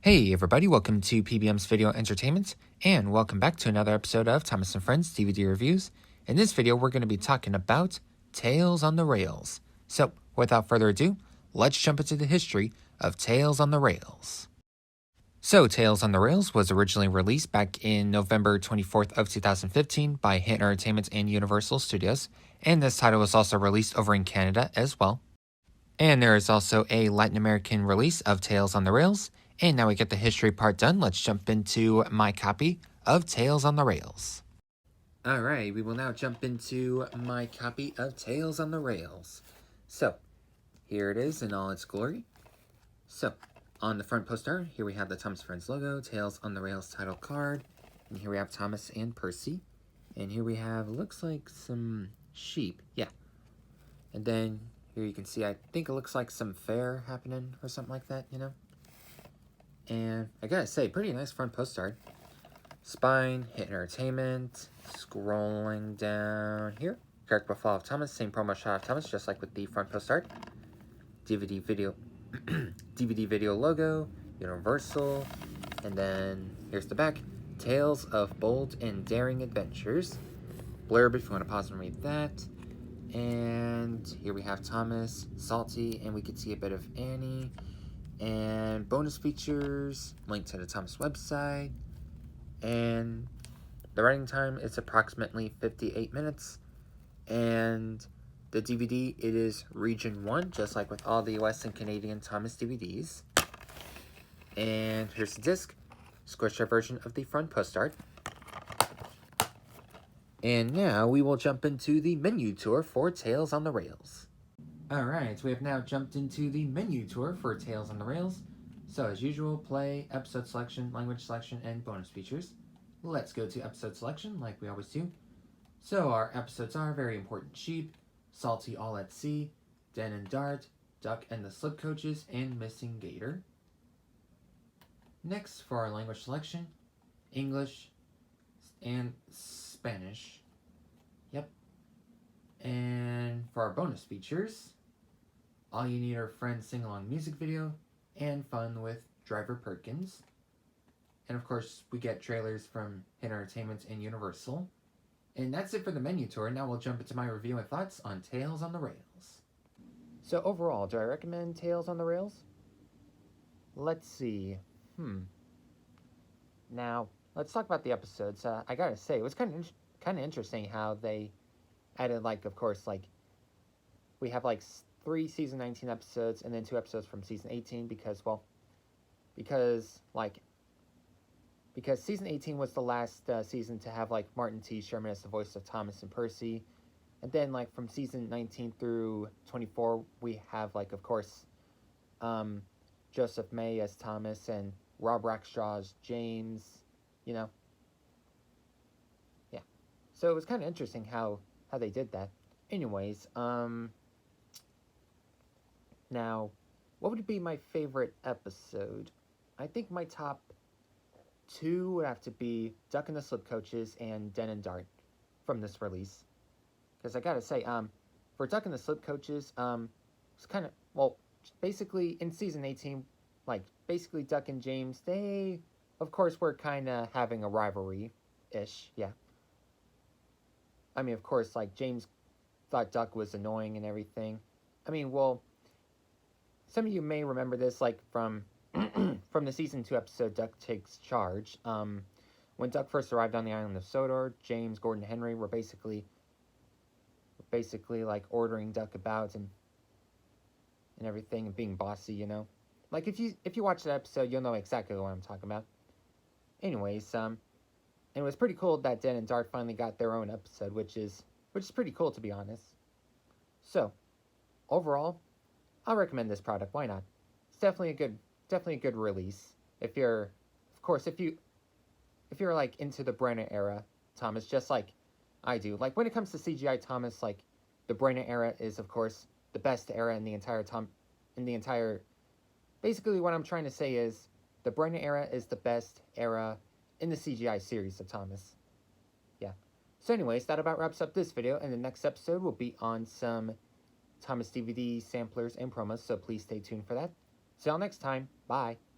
Hey everybody, welcome to PBM's Video Entertainment, and welcome back to another episode of Thomas & Friends DVD Reviews. In this video, we're going to be talking about Tales on the Rails. So, without further ado, let's jump into the history of Tales on the Rails. So, Tales on the Rails was originally released back in November 24th of 2015 by Hit Entertainment and Universal Studios, and this title was also released over in Canada as well. And there is also a Latin American release of Tales on the Rails. And now we get the history part done, let's jump into my copy of Tales on the Rails. Alright, we will now jump into my copy of Tales on the Rails. So, here it is in all its glory. So, on the front poster, here we have the Thomas Friends logo, Tales on the Rails title card. And here we have Thomas and Percy. And here we have, looks like some sheep, yeah. And then, here you can see, I think it looks like some fair happening or something like that, you know? And I gotta say, pretty nice front post art. Spine, Hit Entertainment, scrolling down here. Character profile of Thomas, same promo shot of Thomas, just like with the front post art. DVD video, DVD video logo, Universal, and then here's the back. Tales of Bold and Daring Adventures. Blurb if you want to pause and read that. And here we have Thomas, Salty, and we can see a bit of Annie. And bonus features, link to the Thomas website, and the running time is approximately 58 minutes, and the DVD, it is Region 1, just like with all the US and Canadian Thomas DVDs. And here's the disc, squished version of the front post art. And now we will jump into the menu tour for Tales on the Rails. Alright, so we have now jumped into the menu tour for Tales on the Rails. So as usual, play, episode selection, language selection, and bonus features. Let's go to episode selection like we always do. So our episodes are Very Important Sheep, Salty All at Sea, Den and Dart, Duck and the Slip Coaches, and Missing Gator. Next, for our language selection, English and Spanish. Yep. And for our bonus features, All You Need Are Friends sing-along music video, and fun with Driver Perkins. And of course, we get trailers from Hit Entertainment and Universal. And that's it for the menu tour. Now we'll jump into my review and thoughts on Tales on the Rails. So overall, do I recommend Tales on the Rails? Let's see. Now, let's talk about the episodes. I gotta say, it was kind of interesting how they added, like, of course, like, we have, like, 3 season 19 episodes and then 2 episodes from season 18 because season 18 was the last season to have, like, Martin T. Sherman as the voice of Thomas and Percy. And then, like, from season 19 through 24, we have, like, of course, Joseph May as Thomas and Rob Rackstraw as James, you know. Yeah. So it was kind of interesting how they did that. Anyways, now, what would be my favorite episode? I think my top 2 would have to be Duck and the Slip Coaches and Den and Dart from this release. Because I gotta say, for Duck and the Slip Coaches, it's kind of, well, basically in season 18, like, basically Duck and James, they, of course, were kind of having a rivalry-ish, yeah. I mean, of course, like, James thought Duck was annoying and everything. I mean, well, some of you may remember this, like, from from the season 2 episode, Duck Takes Charge. When Duck first arrived on the island of Sodor, James, Gordon, and Henry were basically, like, ordering Duck about and everything, and being bossy, you know? Like, if you watch that episode, you'll know exactly what I'm talking about. Anyways, and it was pretty cool that Den and Dart finally got their own episode, which is pretty cool, to be honest. So, overall, I'll recommend this product. Why not? It's definitely a good release. If you're, of course, if you if you're like into the Brenner era, Thomas, just like I do. Like when it comes to CGI, Thomas, like the Brenner era is of course the best era in the entire. Basically, what I'm trying to say is the Brenner era is the best era in the CGI series of Thomas. Yeah. So anyways, that about wraps up this video, and the next episode will be on some Thomas DVD samplers and promos, so please stay tuned for that. See y'all next time. Bye.